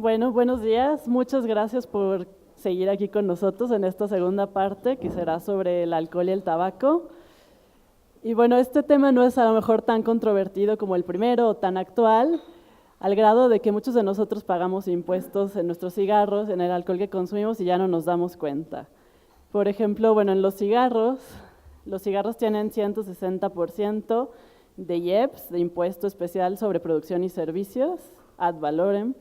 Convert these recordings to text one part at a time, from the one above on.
Bueno, buenos días. Muchas gracias por seguir aquí con nosotros en esta segunda parte que será sobre el alcohol y el tabaco. Y bueno, este tema no es a lo mejor tan controvertido como el primero o tan actual, al grado de que muchos de nosotros pagamos impuestos en nuestros cigarros, en el alcohol que consumimos y ya no nos damos cuenta. Por ejemplo, bueno, en los cigarros tienen 160% de IEPS, de Impuesto Especial sobre Producción y Servicios, ad valorem,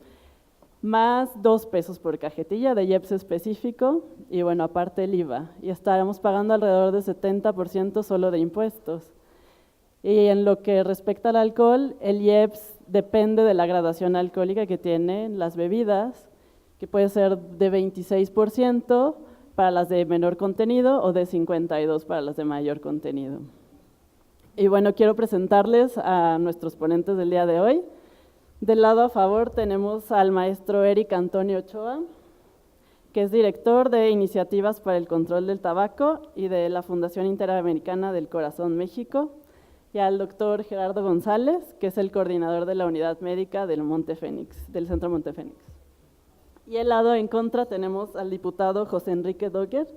más 2 pesos por cajetilla de IEPS específico y bueno, aparte el IVA. Y estaremos pagando alrededor de 70% solo de impuestos. Y en lo que respecta al alcohol, el IEPS depende de la gradación alcohólica que tienen las bebidas, que puede ser de 26% para las de menor contenido o de 52% para las de mayor contenido. Y bueno, quiero presentarles a nuestros ponentes del día de hoy. Del lado a favor tenemos al maestro Eric Antonio Ochoa, que es director de Iniciativas para el Control del Tabaco y de la Fundación Interamericana del Corazón México, y al doctor Gerardo González, que es el coordinador de la unidad médica del del Centro Montefénix. Y al lado en contra tenemos al diputado José Enrique Dogger,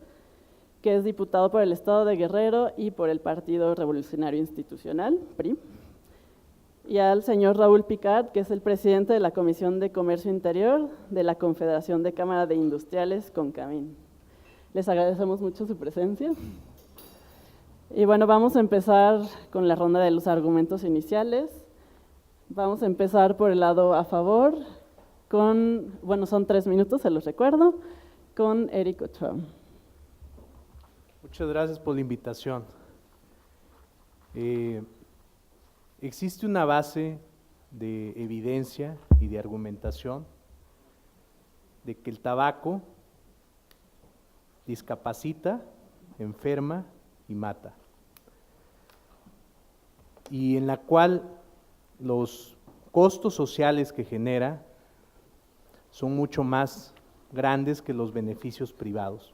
que es diputado por el Estado de Guerrero y por el Partido Revolucionario Institucional, PRI. Y al señor Raúl Picard, que es el presidente de la Comisión de Comercio Interior de la Confederación de Cámara de Industriales, CONCAMIN. Les agradecemos mucho su presencia. Y bueno, vamos a empezar con la ronda de los argumentos iniciales. Vamos a empezar por el lado a favor, bueno, son 3 minutos, se los recuerdo, con Eric Ochoa. Muchas gracias por la invitación. Existe una base de evidencia y de argumentación de que el tabaco discapacita, enferma y mata, y en la cual los costos sociales que genera son mucho más grandes que los beneficios privados.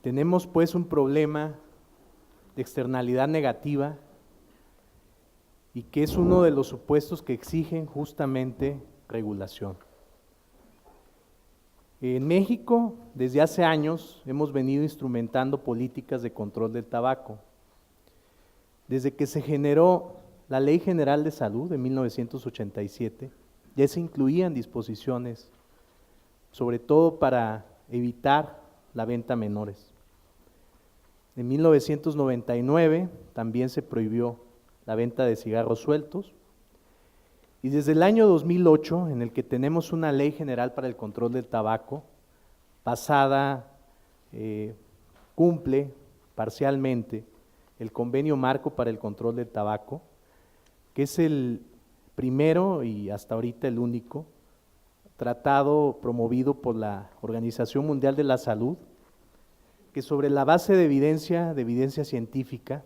Tenemos pues un problema de externalidad negativa y que es uno de los supuestos que exigen justamente regulación. En México, desde hace años, hemos venido instrumentando políticas de control del tabaco. Desde que se generó la Ley General de Salud de 1987, ya se incluían disposiciones, sobre todo para evitar la venta a menores. En 1999 también se prohibió la venta de cigarros sueltos, y desde el año 2008, en el que tenemos una Ley General para el Control del Tabaco, pasada, cumple parcialmente el Convenio Marco para el Control del Tabaco, que es el primero y hasta ahorita el único tratado promovido por la Organización Mundial de la Salud, que sobre la base de evidencia científica,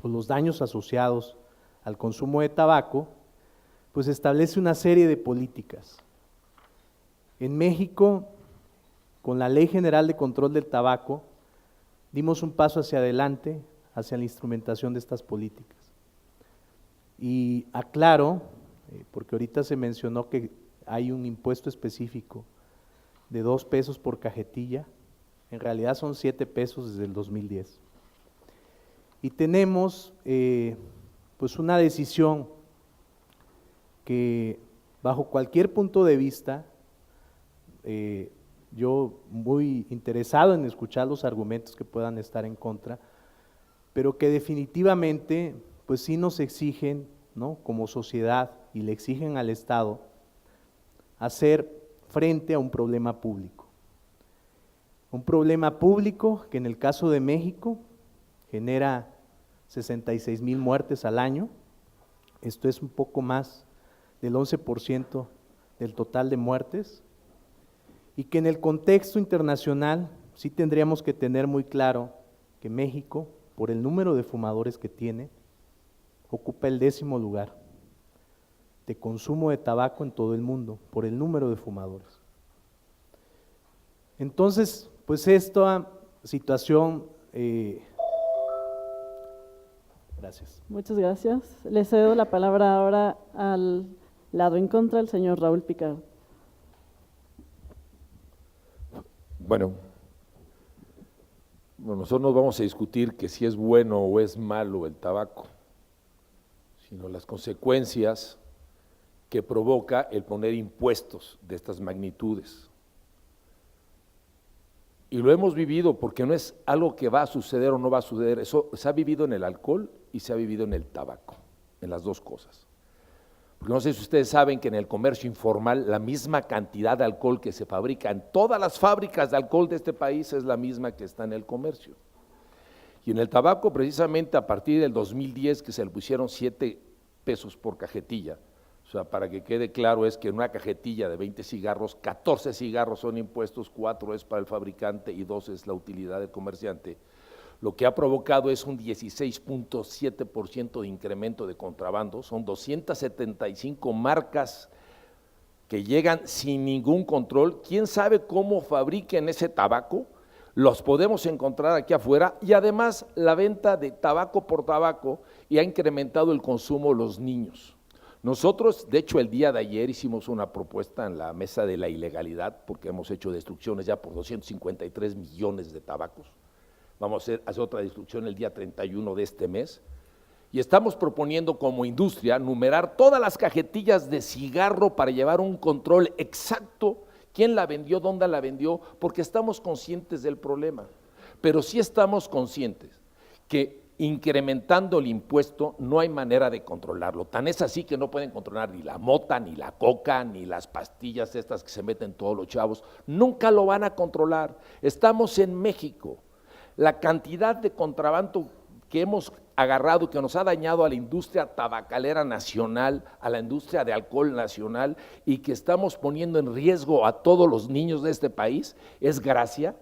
pues los daños asociados al consumo de tabaco, pues establece una serie de políticas. En México, con la Ley General de Control del Tabaco, dimos un paso hacia adelante, hacia la instrumentación de estas políticas. Y aclaro, porque ahorita se mencionó que hay un impuesto específico de 2 pesos por cajetilla, en realidad son 7 pesos desde el 2010. Y tenemos pues una decisión que bajo cualquier punto de vista, yo muy interesado en escuchar los argumentos que puedan estar en contra, pero que definitivamente pues sí nos exigen, ¿no?, como sociedad, y le exigen al Estado hacer frente a un problema público. Un problema público que en el caso de México genera 66,000 muertes al año. Esto es un poco más del 11% del total de muertes, y que en el contexto internacional sí tendríamos que tener muy claro que México, por el número de fumadores que tiene, ocupa el 10º lugar de consumo de tabaco en todo el mundo, por el número de fumadores. Entonces, pues esta situación, gracias. Muchas gracias. Le cedo la palabra ahora al Lado en contra, el señor Raúl Picard. Bueno, nosotros no vamos a discutir que si es bueno o es malo el tabaco, sino las consecuencias que provoca el poner impuestos de estas magnitudes. Y lo hemos vivido porque no es algo que va a suceder o no va a suceder, eso se ha vivido en el alcohol y se ha vivido en el tabaco, en las dos cosas. Porque no sé si ustedes saben que en el comercio informal la misma cantidad de alcohol que se fabrica en todas las fábricas de alcohol de este país es la misma que está en el comercio. Y en el tabaco, precisamente a partir del 2010, que se le pusieron 7 pesos por cajetilla, o sea, para que quede claro, es que en una cajetilla de 20 cigarros, 14 cigarros son impuestos, 4 es para el fabricante y 2 es la utilidad del comerciante. Lo que ha provocado es un 16.7% de incremento de contrabando, son 275 marcas que llegan sin ningún control. ¿Quién sabe cómo fabriquen ese tabaco? Los podemos encontrar aquí afuera y además la venta de tabaco por tabaco y ha incrementado el consumo de los niños. Nosotros, de hecho, el día de ayer hicimos una propuesta en la mesa de la ilegalidad porque hemos hecho destrucciones ya por 253 millones de tabacos. Vamos a hacer otra destrucción el día 31 de este mes y estamos proponiendo como industria numerar todas las cajetillas de cigarro para llevar un control exacto, quién la vendió, dónde la vendió, porque estamos conscientes del problema, pero sí estamos conscientes que incrementando el impuesto no hay manera de controlarlo, tan es así que no pueden controlar ni la mota, ni la coca, ni las pastillas estas que se meten todos los chavos, nunca lo van a controlar. Estamos en México, la cantidad de contrabando que hemos agarrado, que nos ha dañado a la industria tabacalera nacional, a la industria de alcohol nacional y que estamos poniendo en riesgo a todos los niños de este país, es gracias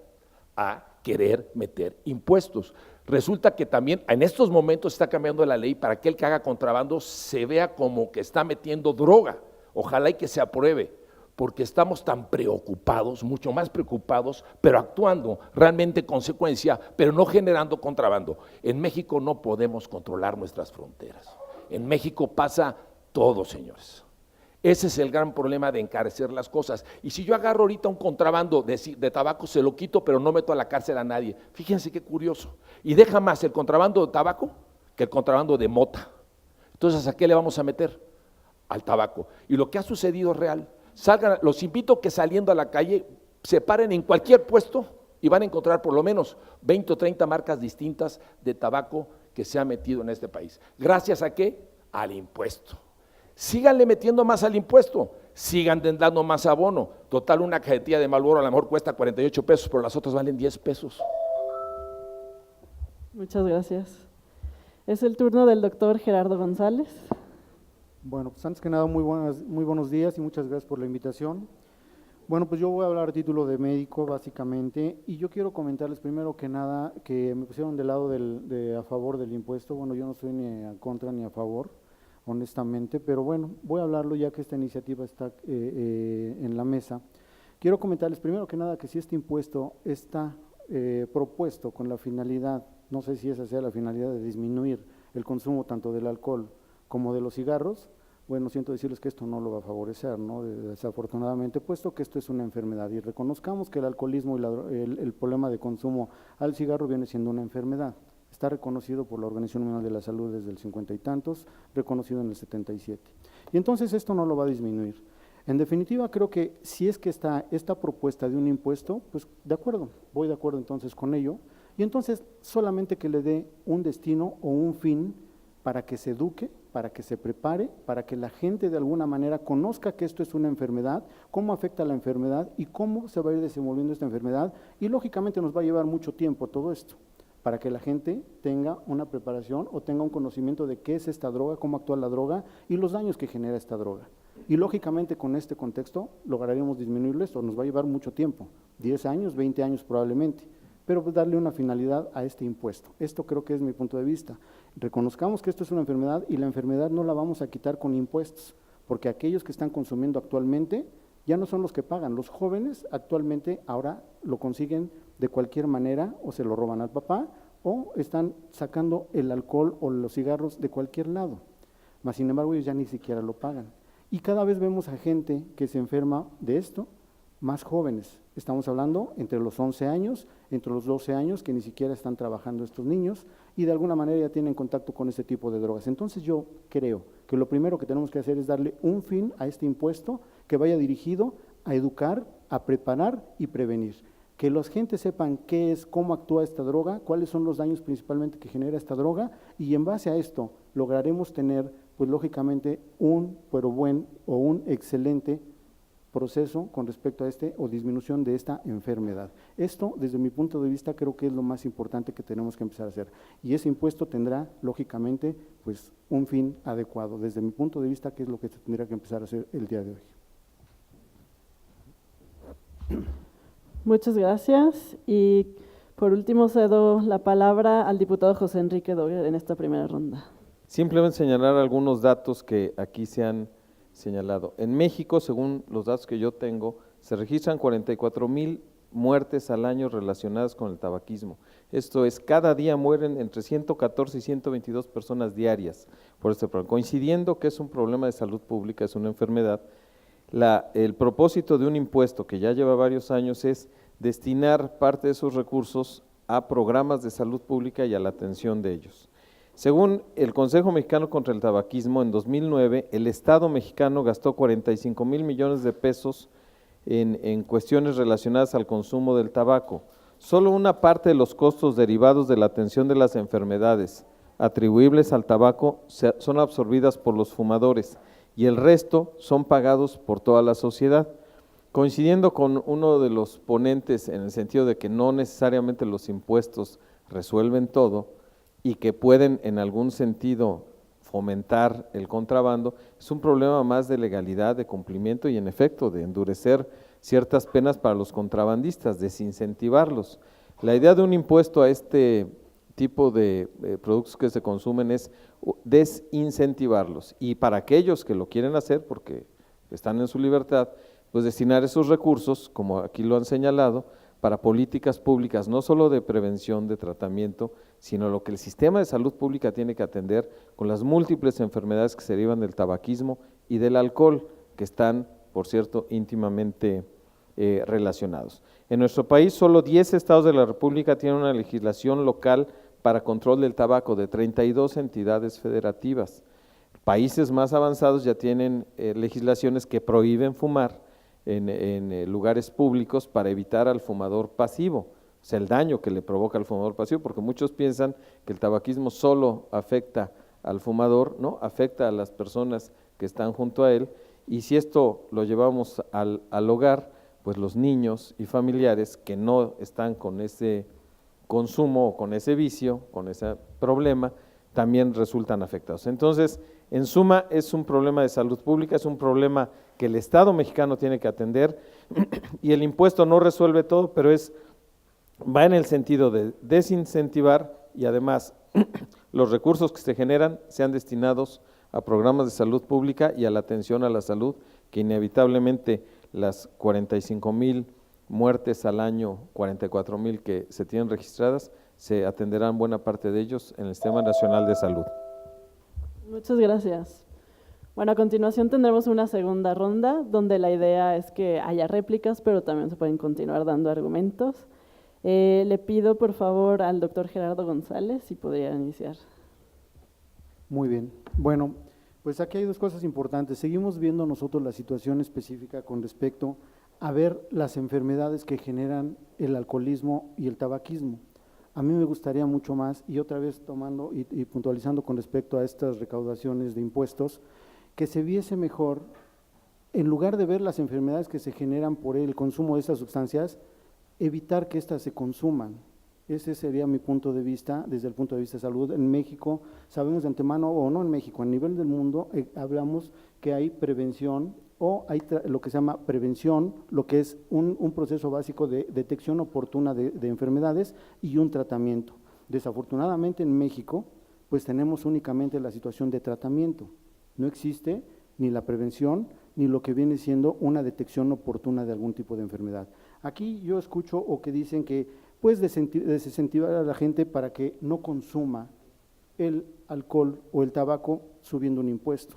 a querer meter impuestos. Resulta que también en estos momentos está cambiando la ley para que el que haga contrabando se vea como que está metiendo droga, ojalá y que se apruebe, porque estamos tan preocupados, mucho más preocupados, pero actuando realmente en consecuencia, pero no generando contrabando. En México no podemos controlar nuestras fronteras, en México pasa todo, señores. Ese es el gran problema de encarecer las cosas. Y si yo agarro ahorita un contrabando de tabaco, se lo quito, pero no meto a la cárcel a nadie. Fíjense qué curioso. Y deja más el contrabando de tabaco que el contrabando de mota. Entonces, ¿a qué le vamos a meter? Al tabaco. Y lo que ha sucedido es real. Salgan, los invito a que saliendo a la calle se paren en cualquier puesto y van a encontrar por lo menos 20 o 30 marcas distintas de tabaco que se ha metido en este país. ¿Gracias a qué? Al impuesto. Síganle metiendo más al impuesto, sigan dando más abono. Total, una cajetilla de Marlboro a lo mejor cuesta 48 pesos, pero las otras valen 10 pesos. Muchas gracias. Es el turno del doctor Gerardo González. Bueno, pues antes que nada, muy buenos días y muchas gracias por la invitación. Bueno, pues yo voy a hablar a título de médico, básicamente, y yo quiero comentarles primero que nada que me pusieron del lado a favor del impuesto. Bueno, yo no soy ni a contra ni a favor, honestamente, pero bueno, voy a hablarlo ya que esta iniciativa está en la mesa. Quiero comentarles primero que nada que si este impuesto está propuesto con la finalidad, no sé si esa sea la finalidad de disminuir el consumo tanto del alcohol como de los cigarros, bueno, siento decirles que esto no lo va a favorecer, ¿no? Desafortunadamente, puesto que esto es una enfermedad y reconozcamos que el alcoholismo y el problema de consumo al cigarro viene siendo una enfermedad. Está reconocido por la Organización Mundial de la Salud desde el 50 y tantos, reconocido en el 77. Y entonces esto no lo va a disminuir. En definitiva, creo que si es que está esta propuesta de un impuesto, pues de acuerdo, voy de acuerdo entonces con ello, y entonces solamente que le dé un destino o un fin para que se eduque, para que se prepare, para que la gente de alguna manera conozca que esto es una enfermedad, cómo afecta la enfermedad y cómo se va a ir desenvolviendo esta enfermedad, y lógicamente nos va a llevar mucho tiempo todo esto, para que la gente tenga una preparación o tenga un conocimiento de qué es esta droga, cómo actúa la droga y los daños que genera esta droga. Y lógicamente con este contexto lograríamos disminuirlo esto, nos va a llevar mucho tiempo, 10 años, 20 años probablemente, pero pues darle una finalidad a este impuesto. Esto creo que es mi punto de vista. Reconozcamos que esto es una enfermedad y la enfermedad no la vamos a quitar con impuestos, porque aquellos que están consumiendo actualmente ya no son los que pagan. Los jóvenes actualmente ahora lo consiguen de cualquier manera, o se lo roban al papá, o están sacando el alcohol o los cigarros de cualquier lado. Mas sin embargo ellos ya ni siquiera lo pagan. Y cada vez vemos a gente que se enferma de esto, más jóvenes. Estamos hablando entre los 11 años, entre los 12 años, que ni siquiera están trabajando estos niños y de alguna manera ya tienen contacto con este tipo de drogas. Entonces yo creo que lo primero que tenemos que hacer es darle un fin a este impuesto que vaya dirigido a educar, a preparar y prevenir. Que las gentes sepan qué es, cómo actúa esta droga, cuáles son los daños principalmente que genera esta droga, y en base a esto lograremos tener, pues lógicamente, un excelente proceso con respecto a o disminución de esta enfermedad. Esto, desde mi punto de vista, creo que es lo más importante que tenemos que empezar a hacer. Y ese impuesto tendrá, lógicamente, pues un fin adecuado. Desde mi punto de vista, ¿qué es lo que se tendría que empezar a hacer el día de hoy? Muchas gracias. Y por último cedo la palabra al diputado José Enrique Doguer en esta primera ronda. Simplemente señalar algunos datos que aquí se han señalado. En México, según los datos que yo tengo, se registran 44,000 muertes al año relacionadas con el tabaquismo. Esto es, cada día mueren entre 114 y 122 personas diarias por este problema. Coincidiendo que es un problema de salud pública, es una enfermedad, el propósito de un impuesto que ya lleva varios años es destinar parte de esos recursos a programas de salud pública y a la atención de ellos. Según el Consejo Mexicano contra el Tabaquismo, en 2009 el Estado mexicano gastó 45,000 millones de pesos en cuestiones relacionadas al consumo del tabaco. Solo una parte de los costos derivados de la atención de las enfermedades atribuibles al tabaco son absorbidas por los fumadores y el resto son pagados por toda la sociedad. Coincidiendo con uno de los ponentes en el sentido de que no necesariamente los impuestos resuelven todo y que pueden en algún sentido fomentar el contrabando, es un problema más de legalidad, de cumplimiento y en efecto de endurecer ciertas penas para los contrabandistas, desincentivarlos. La idea de un impuesto a este tipo de productos que se consumen es desincentivarlos y para aquellos que lo quieren hacer porque están en su libertad, pues destinar esos recursos, como aquí lo han señalado, para políticas públicas, no solo de prevención, de tratamiento, sino lo que el sistema de salud pública tiene que atender con las múltiples enfermedades que se derivan del tabaquismo y del alcohol, que están, por cierto, íntimamente relacionados. En nuestro país, solo 10 estados de la República tienen una legislación local para control del tabaco, de 32 entidades federativas. Países más avanzados ya tienen legislaciones que prohíben fumar en lugares públicos para evitar al fumador pasivo, o sea, el daño que le provoca al fumador pasivo, porque muchos piensan que el tabaquismo solo afecta al fumador, no, afecta a las personas que están junto a él, y si esto lo llevamos al hogar, pues los niños y familiares que no están con ese consumo o con ese vicio, con ese problema, también resultan afectados. Entonces, en suma, es un problema de salud pública, es un problema que el Estado mexicano tiene que atender y el impuesto no resuelve todo, pero va en el sentido de desincentivar y además los recursos que se generan sean destinados a programas de salud pública y a la atención a la salud, que inevitablemente las 45,000 muertes al año, 44,000 que se tienen registradas, se atenderán buena parte de ellos en el Sistema Nacional de Salud. Muchas gracias. Bueno, a continuación tendremos una segunda ronda donde la idea es que haya réplicas, pero también se pueden continuar dando argumentos. Le pido por favor al doctor Gerardo González si podría iniciar. Muy bien. Bueno, pues aquí hay dos cosas importantes. Seguimos viendo nosotros la situación específica con respecto a ver las enfermedades que generan el alcoholismo y el tabaquismo. A mí me gustaría mucho más, y otra vez tomando y puntualizando con respecto a estas recaudaciones de impuestos, que se viese mejor, en lugar de ver las enfermedades que se generan por el consumo de estas sustancias, evitar que éstas se consuman. Ese sería mi punto de vista, desde el punto de vista de salud. En México, sabemos de antemano, o no en México, a nivel del mundo, hablamos que hay prevención, o hay lo que se llama prevención, lo que es un proceso básico de detección oportuna de enfermedades y un tratamiento. Desafortunadamente en México, pues tenemos únicamente la situación de tratamiento. No existe ni la prevención, ni lo que viene siendo una detección oportuna de algún tipo de enfermedad. Aquí yo escucho o que dicen que pues desincentivar a la gente para que no consuma el alcohol o el tabaco subiendo un impuesto.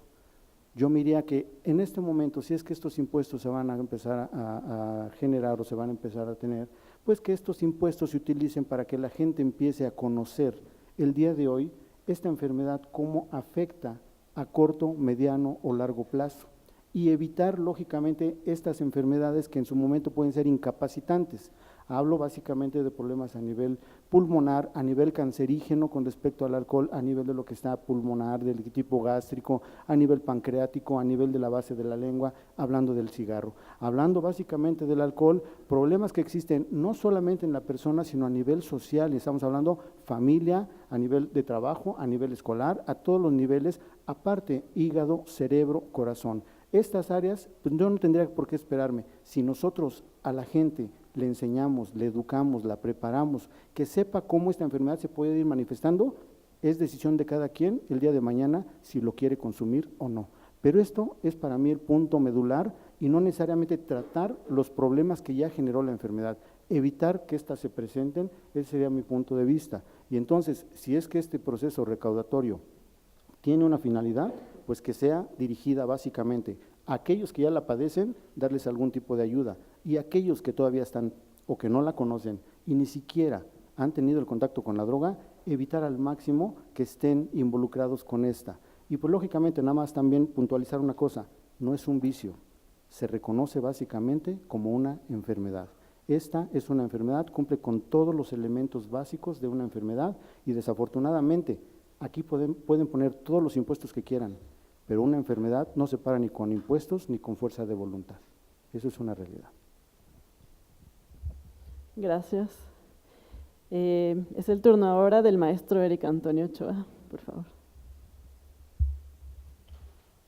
Yo miraría que en este momento, si es que estos impuestos se van a empezar a generar o se van a empezar a tener, pues que estos impuestos se utilicen para que la gente empiece a conocer el día de hoy esta enfermedad, cómo afecta a corto, mediano o largo plazo, y evitar lógicamente estas enfermedades que en su momento pueden ser incapacitantes. Hablo básicamente de problemas a nivel pulmonar, a nivel cancerígeno con respecto al alcohol, a nivel de lo que está pulmonar, del tipo gástrico, a nivel pancreático, a nivel de la base de la lengua, hablando del cigarro. Hablando básicamente del alcohol, problemas que existen no solamente en la persona, sino a nivel social, y estamos hablando familia, a nivel de trabajo, a nivel escolar, a todos los niveles, aparte hígado, cerebro, corazón. Estas áreas, pues yo no tendría por qué esperarme. Si nosotros a la gente le enseñamos, le educamos, la preparamos, que sepa cómo esta enfermedad se puede ir manifestando, es decisión de cada quien el día de mañana si lo quiere consumir o no. Pero esto es para mí el punto medular y no necesariamente tratar los problemas que ya generó la enfermedad, evitar que éstas se presenten, ese sería mi punto de vista. Y entonces, si es que este proceso recaudatorio tiene una finalidad, pues que sea dirigida básicamente a aquellos que ya la padecen, darles algún tipo de ayuda, y a aquellos que todavía están o que no la conocen y ni siquiera han tenido el contacto con la droga, evitar al máximo que estén involucrados con esta. Y pues lógicamente nada más también puntualizar una cosa, no es un vicio, se reconoce básicamente como una enfermedad. Esta es una enfermedad, cumple con todos los elementos básicos de una enfermedad y desafortunadamente aquí pueden poner todos los impuestos que quieran, pero una enfermedad no se para ni con impuestos ni con fuerza de voluntad. Eso es una realidad. Gracias. Es el turno ahora del maestro Eric Antonio Ochoa, por favor.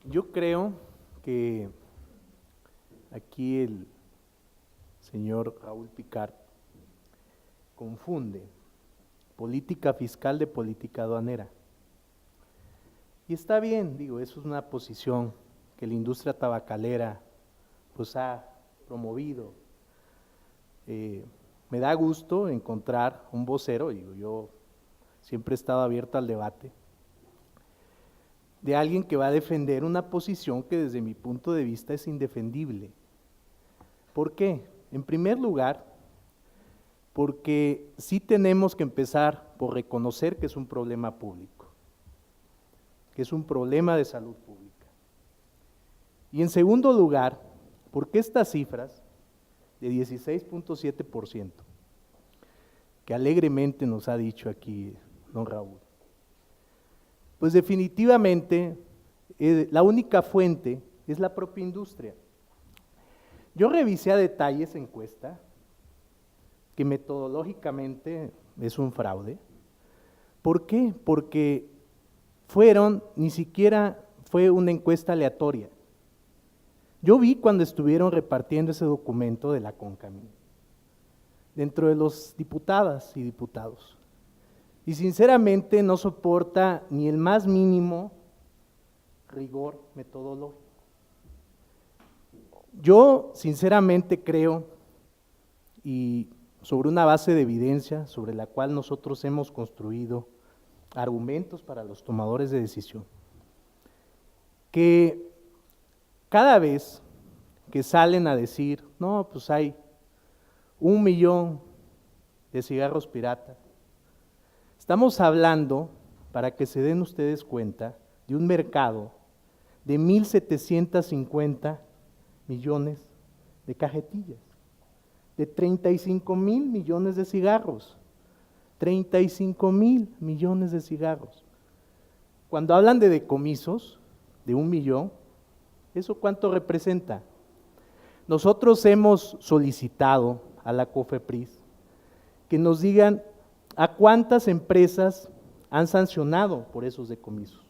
Yo creo que aquí el señor Raúl Picard confunde política fiscal de política aduanera. Y está bien, digo, eso es una posición que la industria tabacalera pues ha promovido. Me da gusto encontrar un vocero, digo, yo siempre he estado abierto al debate, de alguien que va a defender una posición que desde mi punto de vista es indefendible. ¿Por qué? En primer lugar, porque sí tenemos que empezar por reconocer que es un problema público, que es un problema de salud pública. Y en segundo lugar, porque estas cifras de 16.7%, que alegremente nos ha dicho aquí don Raúl, pues definitivamente la única fuente es la propia industria. Yo revisé a detalle esa encuesta, que metodológicamente es un fraude. ¿Por qué? Porque ni siquiera fue una encuesta aleatoria. Yo vi cuando estuvieron repartiendo ese documento de la CONCAMI, dentro de los diputadas y diputados, y sinceramente no soporta ni el más mínimo rigor metodológico. Yo sinceramente creo, y sobre una base de evidencia sobre la cual nosotros hemos construido argumentos para los tomadores de decisión, que cada vez que salen a decir, no, pues hay 1 millón de cigarros pirata, estamos hablando, para que se den ustedes cuenta, de un mercado de 1,750 millones de cajetillas, de 35,000 millones de cigarros, 35,000 millones de cigarros. Cuando hablan de decomisos de 1 millón, ¿eso cuánto representa? Nosotros hemos solicitado a la COFEPRIS que nos digan a cuántas empresas han sancionado por esos decomisos.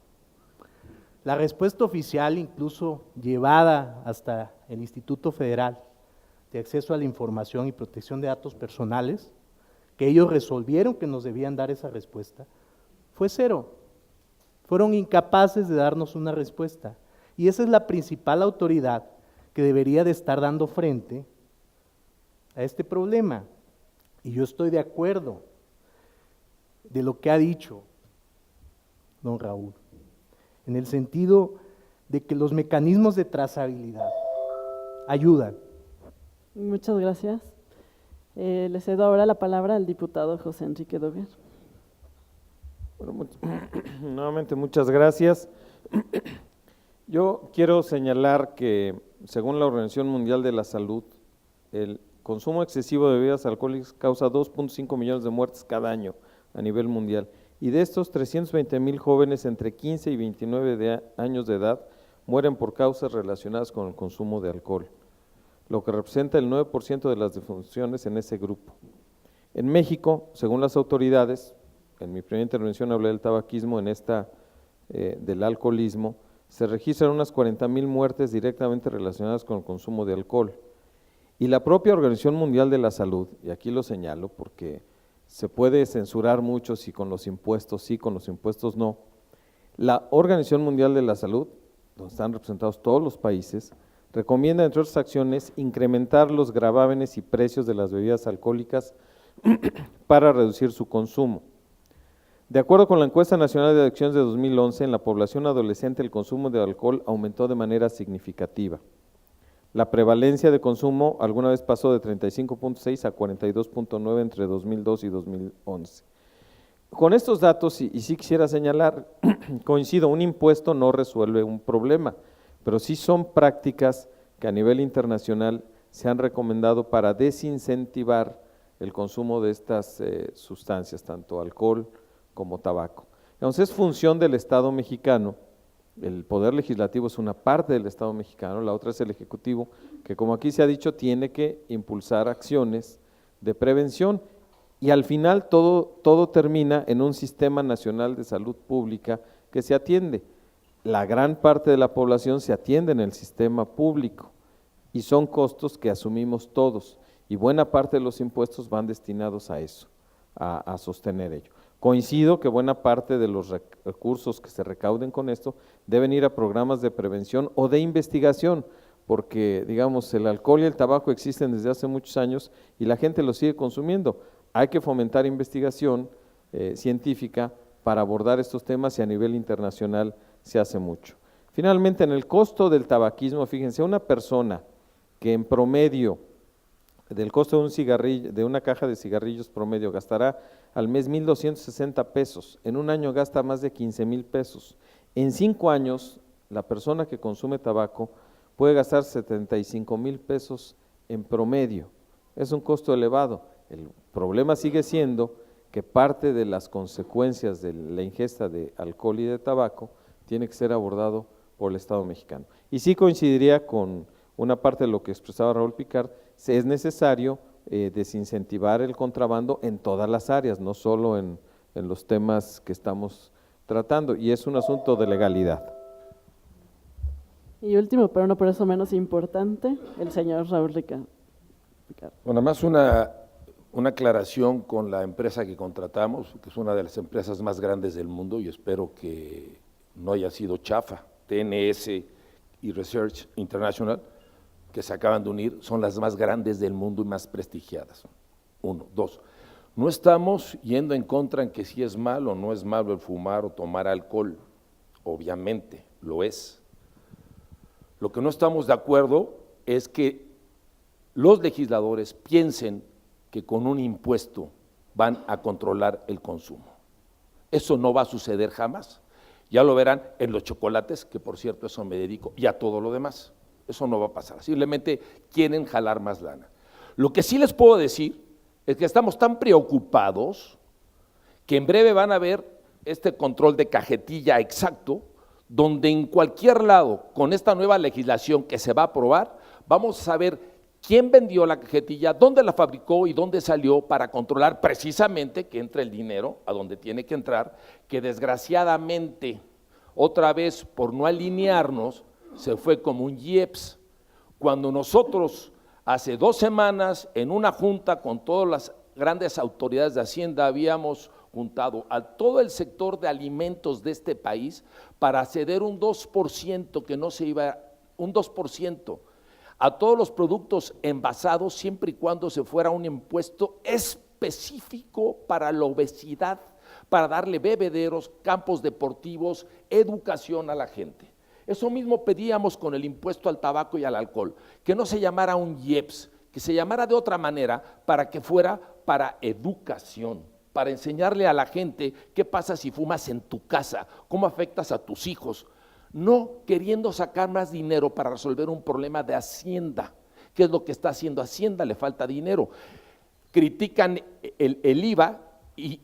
La respuesta oficial, incluso llevada hasta el Instituto Federal de Acceso a la Información y Protección de Datos Personales, que ellos resolvieron que nos debían dar esa respuesta, fue 0. Fueron incapaces de darnos una respuesta. Y esa es la principal autoridad que debería de estar dando frente a este problema. Y yo estoy de acuerdo de lo que ha dicho don Raúl, en el sentido de que los mecanismos de trazabilidad ayudan. Muchas gracias. Le cedo ahora la palabra al diputado José Enrique Doguer. Bueno, nuevamente muchas gracias. Yo quiero señalar que, según la Organización Mundial de la Salud, el consumo excesivo de bebidas alcohólicas causa 2.5 millones de muertes cada año a nivel mundial. Y de estos, 320,000 jóvenes entre 15 y 29 años de edad mueren por causas relacionadas con el consumo de alcohol, lo que representa el 9% de las defunciones en ese grupo. En México, según las autoridades, en mi primera intervención hablé del tabaquismo, en esta del alcoholismo, se registran unas 40,000 muertes directamente relacionadas con el consumo de alcohol. Y la propia Organización Mundial de la Salud, y aquí lo señalo porque se puede censurar mucho si con los impuestos sí, con los impuestos no. La Organización Mundial de la Salud, donde están representados todos los países, recomienda, entre otras acciones, incrementar los gravámenes y precios de las bebidas alcohólicas para reducir su consumo. De acuerdo con la Encuesta Nacional de Adicciones de 2011, en la población adolescente el consumo de alcohol aumentó de manera significativa. La prevalencia de consumo alguna vez pasó de 35.6 a 42.9 entre 2002 y 2011. Con estos datos, y sí quisiera señalar, coincido, un impuesto no resuelve un problema, pero sí son prácticas que a nivel internacional se han recomendado para desincentivar el consumo de estas sustancias, tanto alcohol como tabaco. Entonces es función del Estado mexicano, el Poder Legislativo es una parte del Estado mexicano, la otra es el Ejecutivo, que como aquí se ha dicho, tiene que impulsar acciones de prevención y al final todo termina en un sistema nacional de salud pública que se atiende. La gran parte de la población se atiende en el sistema público y son costos que asumimos todos y buena parte de los impuestos van destinados a eso, a sostener ello. Coincido que buena parte de los recursos que se recauden con esto deben ir a programas de prevención o de investigación, porque digamos el alcohol y el tabaco existen desde hace muchos años y la gente los sigue consumiendo. Hay que fomentar investigación científica para abordar estos temas y a nivel internacional se hace mucho. Finalmente, en el costo del tabaquismo, fíjense, una persona que en promedio del costo de un cigarrillo, de una caja de cigarrillos promedio, gastará al mes 1,260 pesos, en un año gasta más de 15,000 pesos. En 5 años, la persona que consume tabaco puede gastar 75,000 pesos en promedio. Es un costo elevado. El problema sigue siendo que parte de las consecuencias de la ingesta de alcohol y de tabaco tiene que ser abordado por el Estado mexicano. Y sí coincidiría con una parte de lo que expresaba Raúl Picard, es necesario desincentivar el contrabando en todas las áreas, no solo en los temas que estamos tratando, y es un asunto de legalidad. Y último, pero no por eso menos importante, el señor Raúl Picard. Bueno, más una aclaración con la empresa que contratamos, que es una de las empresas más grandes del mundo y espero que no haya sido chafa. TNS y Research International, que se acaban de unir, son las más grandes del mundo y más prestigiadas. 1, 2, no estamos yendo en contra en que si es malo o no es malo el fumar o tomar alcohol, obviamente lo es. Lo que no estamos de acuerdo es que los legisladores piensen que con un impuesto van a controlar el consumo. Eso no va a suceder jamás. Ya lo verán en los chocolates, que por cierto eso me dedico, y a todo lo demás. Eso no va a pasar, simplemente quieren jalar más lana. Lo que sí les puedo decir es que estamos tan preocupados que en breve van a ver este control de cajetilla exacto, donde en cualquier lado, con esta nueva legislación que se va a aprobar, vamos a saber quién vendió la cajetilla, dónde la fabricó y dónde salió para controlar precisamente que entre el dinero a donde tiene que entrar, que desgraciadamente, otra vez por no alinearnos, se fue como un IEPS. Cuando nosotros hace 2 semanas en una junta con todas las grandes autoridades de Hacienda habíamos juntado a todo el sector de alimentos de este país para ceder un 2%, que no se iba, un 2%, a todos los productos envasados siempre y cuando se fuera un impuesto específico para la obesidad, para darle bebederos, campos deportivos, educación a la gente. Eso mismo pedíamos con el impuesto al tabaco y al alcohol, que no se llamara un IEPS, que se llamara de otra manera para que fuera para educación, para enseñarle a la gente qué pasa si fumas en tu casa, cómo afectas a tus hijos, no queriendo sacar más dinero para resolver un problema de Hacienda. ¿Qué es lo que está haciendo Hacienda? Le falta dinero. Critican el IVA y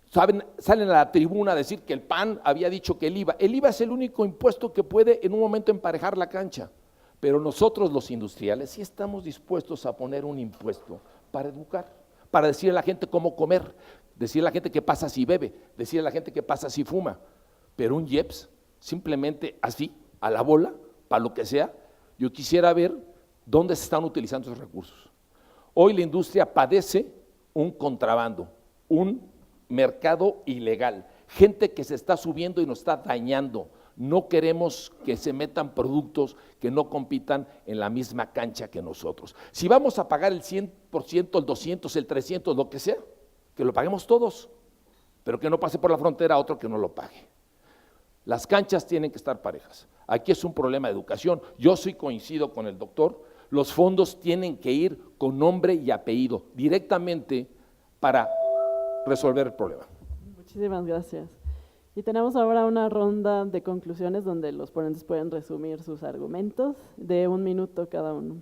salen a la tribuna a decir que el PAN había dicho que el IVA es el único impuesto que puede en un momento emparejar la cancha, pero nosotros los industriales sí estamos dispuestos a poner un impuesto para educar, para decirle a la gente cómo comer, decirle a la gente qué pasa si bebe, decirle a la gente qué pasa si fuma, pero un IEPS simplemente así, a la bola, para lo que sea. Yo quisiera ver dónde se están utilizando esos recursos. Hoy la industria padece un contrabando, un mercado ilegal, gente que se está subiendo y nos está dañando. No queremos que se metan productos que no compitan en la misma cancha que nosotros. Si vamos a pagar el 100%, el 200%, el 300%, lo que sea, que lo paguemos todos, pero que no pase por la frontera a otro que no lo pague. Las canchas tienen que estar parejas. Aquí es un problema de educación. Yo sí coincido con el doctor, los fondos tienen que ir con nombre y apellido, directamente para resolver el problema. Muchísimas gracias. Y tenemos ahora una ronda de conclusiones donde los ponentes pueden resumir sus argumentos de 1 minuto cada uno.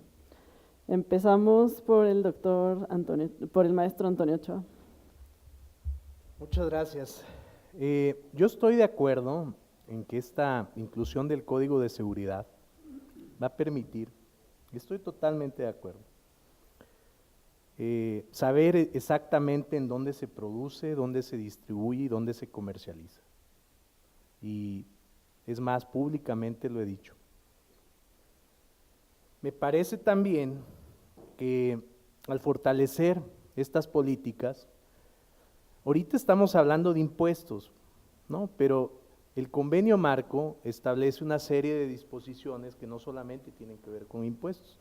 Empezamos por el maestro Antonio Ochoa. Muchas gracias. Yo estoy de acuerdo en que esta inclusión del Código de Seguridad va a permitir, y estoy totalmente de acuerdo, saber exactamente en dónde se produce, dónde se distribuye y dónde se comercializa. Y es más, públicamente lo he dicho. Me parece también que al fortalecer estas políticas, ahorita estamos hablando de impuestos, ¿no? Pero el convenio marco establece una serie de disposiciones que no solamente tienen que ver con impuestos.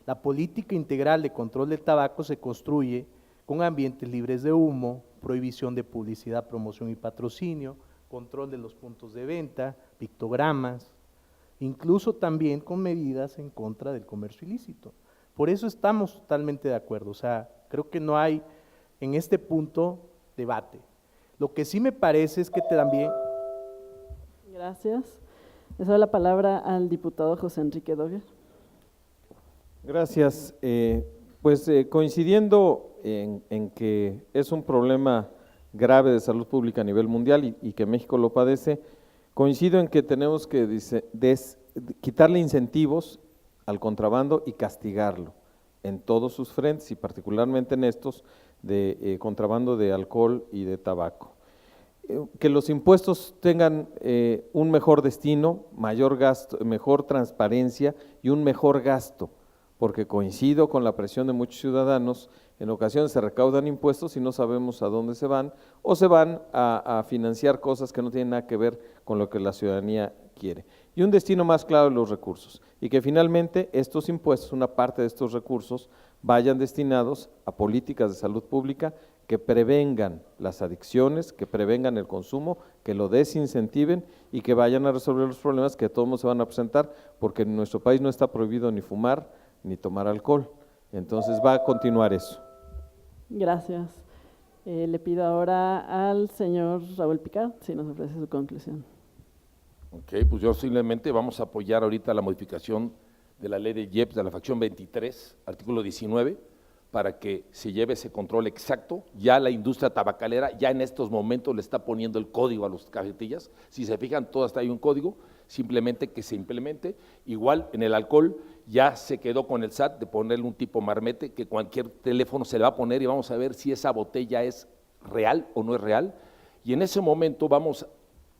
La política integral de control del tabaco se construye con ambientes libres de humo, prohibición de publicidad, promoción y patrocinio, control de los puntos de venta, pictogramas, incluso también con medidas en contra del comercio ilícito. Por eso estamos totalmente de acuerdo, o sea, creo que no hay en este punto debate. Lo que sí me parece es que también… Gracias. Le doy la palabra al diputado José Enrique Dogger. Gracias. Coincidiendo en que es un problema grave de salud pública a nivel mundial y que México lo padece, coincido en que tenemos que quitarle incentivos al contrabando y castigarlo en todos sus frentes y particularmente en estos de contrabando de alcohol y de tabaco. Que los impuestos tengan un mejor destino, mayor gasto, mejor transparencia y un mejor gasto, porque coincido con la presión de muchos ciudadanos, en ocasiones se recaudan impuestos y no sabemos a dónde se van, o se van a financiar cosas que no tienen nada que ver con lo que la ciudadanía quiere. Y un destino más claro de los recursos, y que finalmente estos impuestos, una parte de estos recursos, vayan destinados a políticas de salud pública que prevengan las adicciones, que prevengan el consumo, que lo desincentiven y que vayan a resolver los problemas que todos se van a presentar, porque en nuestro país no está prohibido ni fumar ni tomar alcohol. Entonces va a continuar eso. Gracias. Le pido ahora al señor Raúl Picard si nos ofrece su conclusión. Ok, pues yo simplemente vamos a apoyar ahorita la modificación de la ley de IEPS de la facción 23, artículo 19, para que se lleve ese control exacto. Ya la industria tabacalera ya en estos momentos le está poniendo el código a las cajetillas. Si se fijan, todas hay un código, simplemente que se implemente. Igual en el alcohol ya se quedó con el SAT de ponerle un tipo marmete que cualquier teléfono se le va a poner y vamos a ver si esa botella es real o no es real. Y en ese momento vamos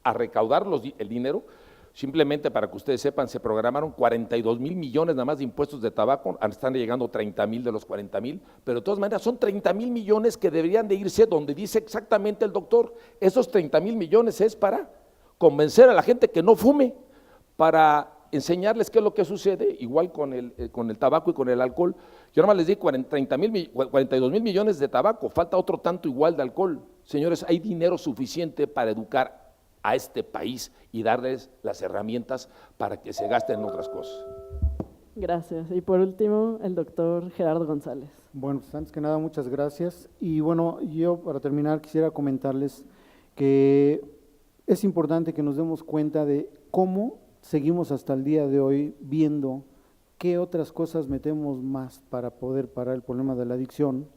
a recaudar el dinero. Simplemente para que ustedes sepan, se programaron 42,000 millones nada más de impuestos de tabaco, están llegando 30,000 de los 40,000, pero de todas maneras son 30,000 millones que deberían de irse donde dice exactamente el doctor. Esos 30,000 millones es para convencer a la gente que no fume, para enseñarles qué es lo que sucede, igual con el tabaco y con el alcohol. Yo nada más les di 42,000 millones de tabaco, falta otro tanto igual de alcohol. Señores, hay dinero suficiente para educar a este país y darles las herramientas para que se gasten en otras cosas. Gracias. Y por último, el doctor Gerardo González. Bueno, pues antes que nada, muchas gracias. Y bueno, yo para terminar quisiera comentarles que es importante que nos demos cuenta de cómo seguimos hasta el día de hoy viendo qué otras cosas metemos más para poder parar el problema de la adicción,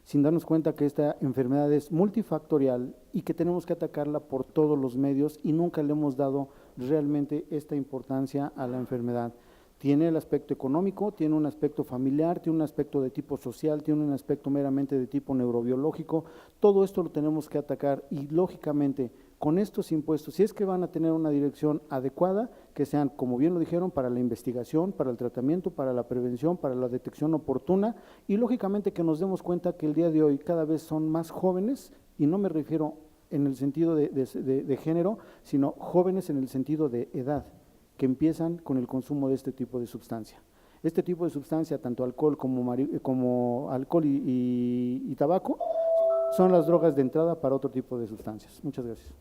sin darnos cuenta que esta enfermedad es multifactorial y que tenemos que atacarla por todos los medios y nunca le hemos dado realmente esta importancia a la enfermedad. Tiene el aspecto económico, tiene un aspecto familiar, tiene un aspecto de tipo social, tiene un aspecto meramente de tipo neurobiológico. Todo esto lo tenemos que atacar y lógicamente con estos impuestos, si es que van a tener una dirección adecuada, que sean, como bien lo dijeron, para la investigación, para el tratamiento, para la prevención, para la detección oportuna y lógicamente que nos demos cuenta que el día de hoy cada vez son más jóvenes, y no me refiero en el sentido de género, sino jóvenes en el sentido de edad, que empiezan con el consumo de este tipo de sustancia. Este tipo de sustancia, tanto alcohol como alcohol y tabaco, son las drogas de entrada para otro tipo de sustancias. Muchas gracias.